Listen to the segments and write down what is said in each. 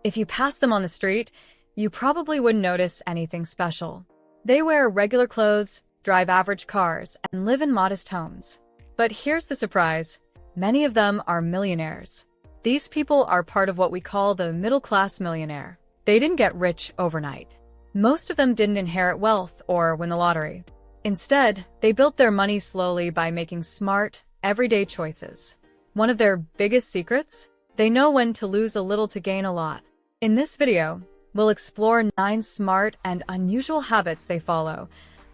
If you pass them on the street, you probably wouldn't notice anything special. They wear regular clothes, drive average cars, and live in modest homes. But here's the surprise. Many of them are millionaires. These people are part of what we call the middle-class millionaire. They didn't get rich overnight. Most of them didn't inherit wealth or win the lottery. Instead, they built their money slowly by making smart, everyday choices. One of their biggest secrets? They know when to lose a little to gain a lot. In this video, we'll explore 9 smart and unusual habits they follow.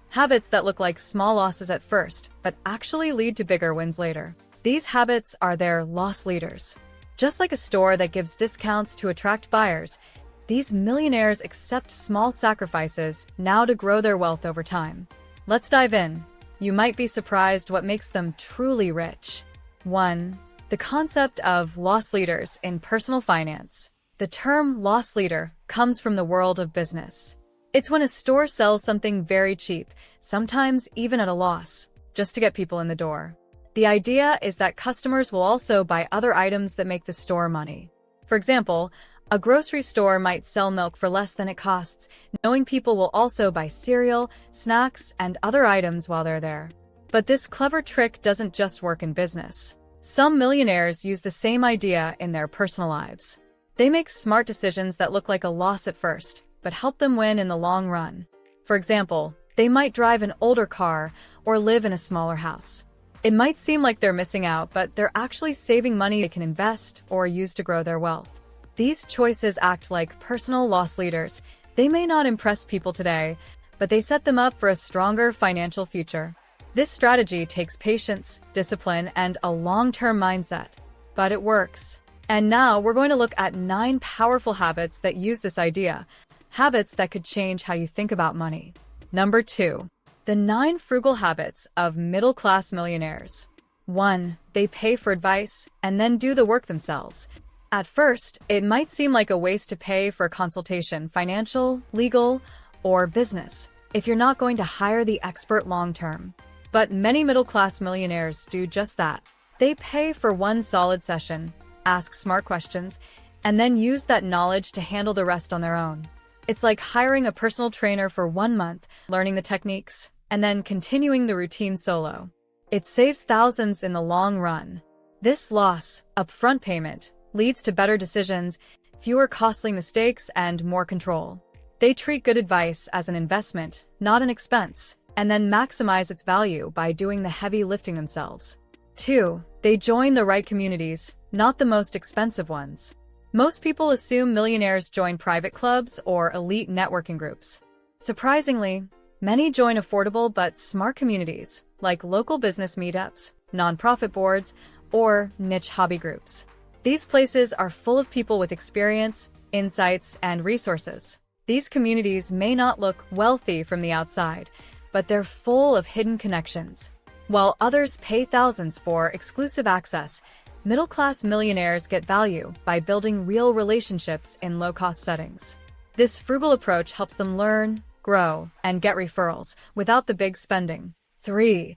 Habits that look like small losses at first, but actually lead to bigger wins later. These habits are their loss leaders. Just like a store that gives discounts to attract buyers, these millionaires accept small sacrifices now to grow their wealth over time. Let's dive in. You might be surprised what makes them truly rich. 1. The concept of loss leaders in personal finance. The term loss leader comes from the world of business. It's when a store sells something very cheap, sometimes even at a loss, just to get people in the door. The idea is that customers will also buy other items that make the store money. For example, a grocery store might sell milk for less than it costs, knowing people will also buy cereal, snacks, and other items while they're there. But this clever trick doesn't just work in business. Some millionaires use the same idea in their personal lives. They make smart decisions that look like a loss at first, but help them win in the long run. For example, they might drive an older car or live in a smaller house. It might seem like they're missing out, but they're actually saving money they can invest or use to grow their wealth. These choices act like personal loss leaders. They may not impress people today, but they set them up for a stronger financial future. This strategy takes patience, discipline, and a long-term mindset. But it works. And now we're going to look at 9 powerful habits that use this idea. Habits that could change how you think about money. Number 2. The 9 frugal habits of middle-class millionaires. 1. They pay for advice and then do the work themselves. At first, it might seem like a waste to pay for a consultation, financial, legal, or business, if you're not going to hire the expert long-term. But many middle-class millionaires do just that. They pay for one solid session, ask smart questions, and then use that knowledge to handle the rest on their own. It's like hiring a personal trainer for 1 month, learning the techniques, and then continuing the routine solo. It saves thousands in the long run. This loss, upfront payment, leads to better decisions, fewer costly mistakes, and more control. They treat good advice as an investment, not an expense, and then maximize its value by doing the heavy lifting themselves. 2. They join the right communities, not the most expensive ones. Most people assume millionaires join private clubs or elite networking groups. Surprisingly, many join affordable but smart communities, like local business meetups, nonprofit boards, or niche hobby groups. These places are full of people with experience, insights, and resources. These communities may not look wealthy from the outside, but they're full of hidden connections. While others pay thousands for exclusive access, middle-class millionaires get value by building real relationships in low-cost settings. This frugal approach helps them learn, grow, and get referrals without the big spending. 3.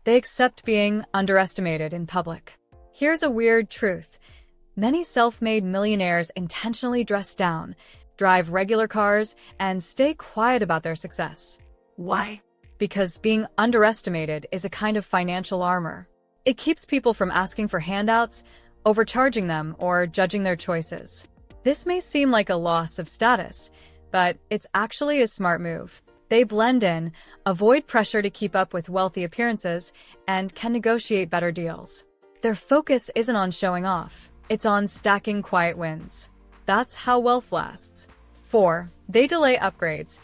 They accept being underestimated in public. Here's a weird truth. Many self-made millionaires intentionally dress down, drive regular cars, and stay quiet about their success. Why? Because being underestimated is a kind of financial armor. It keeps people from asking for handouts, overcharging them, or judging their choices. This may seem like a loss of status, but it's actually a smart move. They blend in, avoid pressure to keep up with wealthy appearances, and can negotiate better deals. Their focus isn't on showing off, it's on stacking quiet wins. That's how wealth lasts. 4. They delay upgrades,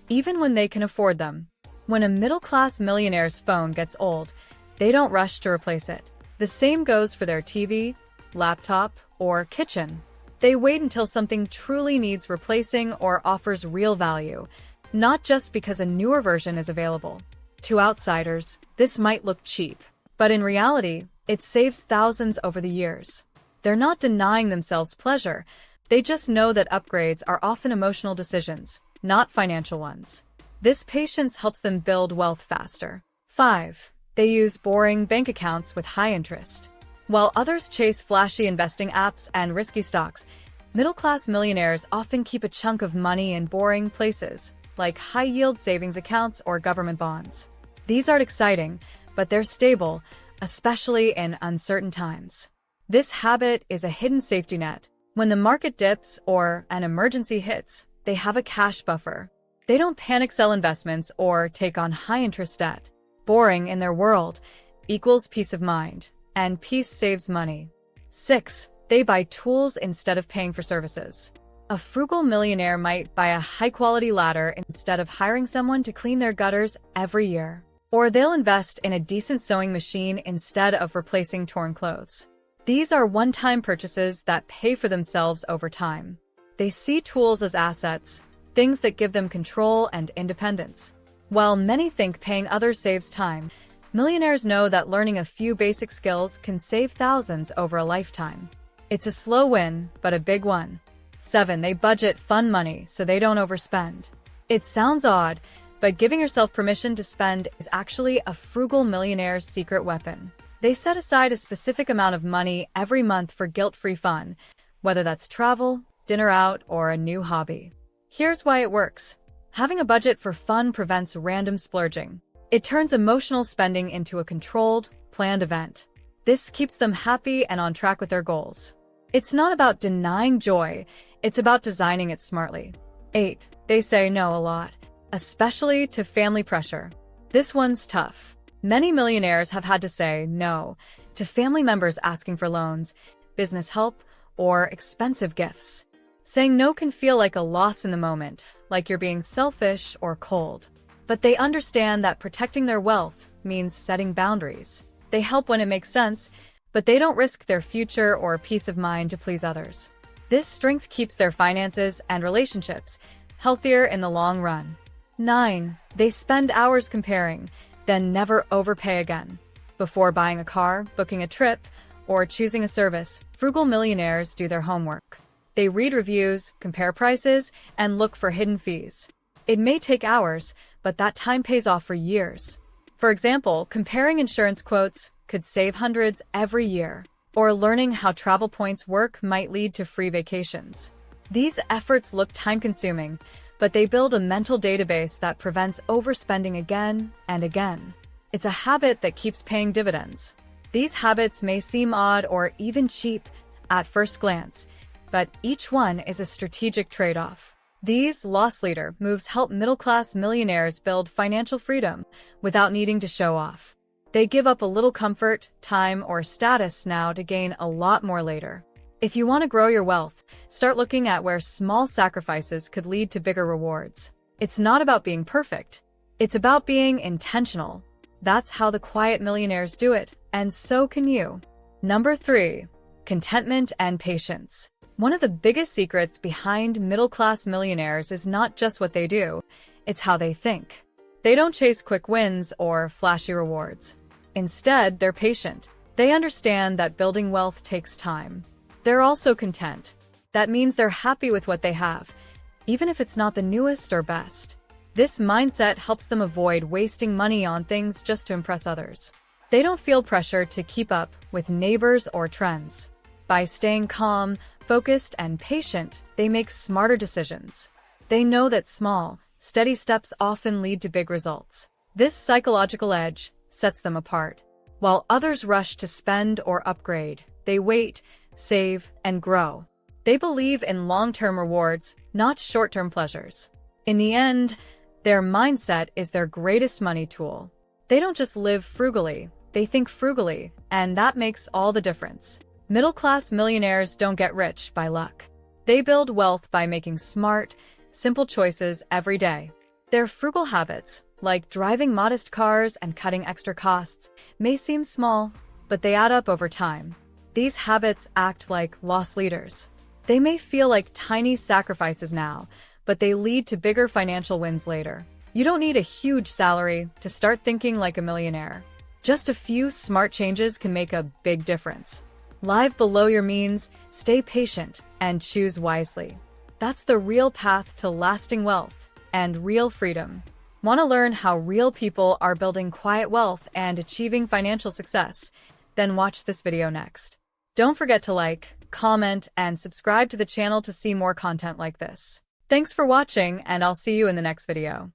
even when they can afford them. When a middle-class millionaire's phone gets old, they don't rush to replace it. The same goes for their TV, laptop, or kitchen. They wait until something truly needs replacing or offers real value, not just because a newer version is available. To outsiders, this might look cheap, but in reality, it saves thousands over the years. They're not denying themselves pleasure, they just know that upgrades are often emotional decisions, not financial ones. This patience helps them build wealth faster. 5. They use boring bank accounts with high interest. While others chase flashy investing apps and risky stocks, Middle-class millionaires often keep a chunk of money in boring places, like high-yield savings accounts or government bonds. These aren't exciting, but they're stable, especially in uncertain times. This habit is a hidden safety net. When the market dips or an emergency hits, they have a cash buffer. They don't panic sell investments or take on high-interest debt. Boring in their world equals peace of mind, and peace saves money. 6. They buy tools instead of paying for services. A frugal millionaire might buy a high-quality ladder instead of hiring someone to clean their gutters every year. Or they'll invest in a decent sewing machine instead of replacing torn clothes. These are one-time purchases that pay for themselves over time. They see tools as assets, things that give them control and independence. While many think paying others saves time, millionaires know that learning a few basic skills can save thousands over a lifetime. It's a slow win, but a big one. 7. They budget fun money so they don't overspend. It sounds odd, but giving yourself permission to spend is actually a frugal millionaire's secret weapon. They set aside a specific amount of money every month for guilt-free fun, whether that's travel, dinner out, or a new hobby. Here's why it works. Having a budget for fun prevents random splurging. It turns emotional spending into a controlled, planned event. This keeps them happy and on track with their goals. It's not about denying joy, it's about designing it smartly. 8. They say no a lot, especially to family pressure. This one's tough. Many millionaires have had to say no to family members asking for loans, business help, or expensive gifts. Saying no can feel like a loss in the moment, like you're being selfish or cold. But they understand that protecting their wealth means setting boundaries. They help when it makes sense, but they don't risk their future or peace of mind to please others. This strength keeps their finances and relationships healthier in the long run. 9. They spend hours comparing, then never overpay again. Before buying a car, booking a trip, or choosing a service, frugal millionaires do their homework. They read reviews, compare prices, and look for hidden fees. It may take hours, but that time pays off for years. For example, comparing insurance quotes could save hundreds every year, or learning how travel points work might lead to free vacations. These efforts look time-consuming, but they build a mental database that prevents overspending again and again. It's a habit that keeps paying dividends. These habits may seem odd or even cheap at first glance, but each one is a strategic trade-off. These loss leader moves help middle-class millionaires build financial freedom without needing to show off. They give up a little comfort, time, or status now to gain a lot more later. If you want to grow your wealth, start looking at where small sacrifices could lead to bigger rewards. It's not about being perfect. It's about being intentional. That's how the quiet millionaires do it, and so can you. Number 3. Contentment and patience. One of the biggest secrets behind middle-class millionaires is not just what they do, it's how they think. They don't chase quick wins or flashy rewards. Instead, they're patient. They understand that building wealth takes time. They're also content. That means they're happy with what they have, even if it's not the newest or best. This mindset helps them avoid wasting money on things just to impress others. They don't feel pressure to keep up with neighbors or trends. By staying calm, focused, and patient, they make smarter decisions. They know that small, steady steps often lead to big results. This psychological edge sets them apart. While others rush to spend or upgrade, they wait, save, and grow. They believe in long-term rewards, not short-term pleasures. In the end, their mindset is their greatest money tool. They don't just live frugally, they think frugally, and that makes all the difference. Middle-class millionaires don't get rich by luck. They build wealth by making smart, simple choices every day. Their frugal habits, like driving modest cars and cutting extra costs, may seem small, but they add up over time. These habits act like loss leaders. They may feel like tiny sacrifices now, but they lead to bigger financial wins later. You don't need a huge salary to start thinking like a millionaire. Just a few smart changes can make a big difference. Live below your means, stay patient, and choose wisely. That's the real path to lasting wealth and real freedom. Want to learn how real people are building quiet wealth and achieving financial success? Then watch this video next. Don't forget to like, comment, and subscribe to the channel to see more content like this. Thanks for watching, and I'll see you in the next video.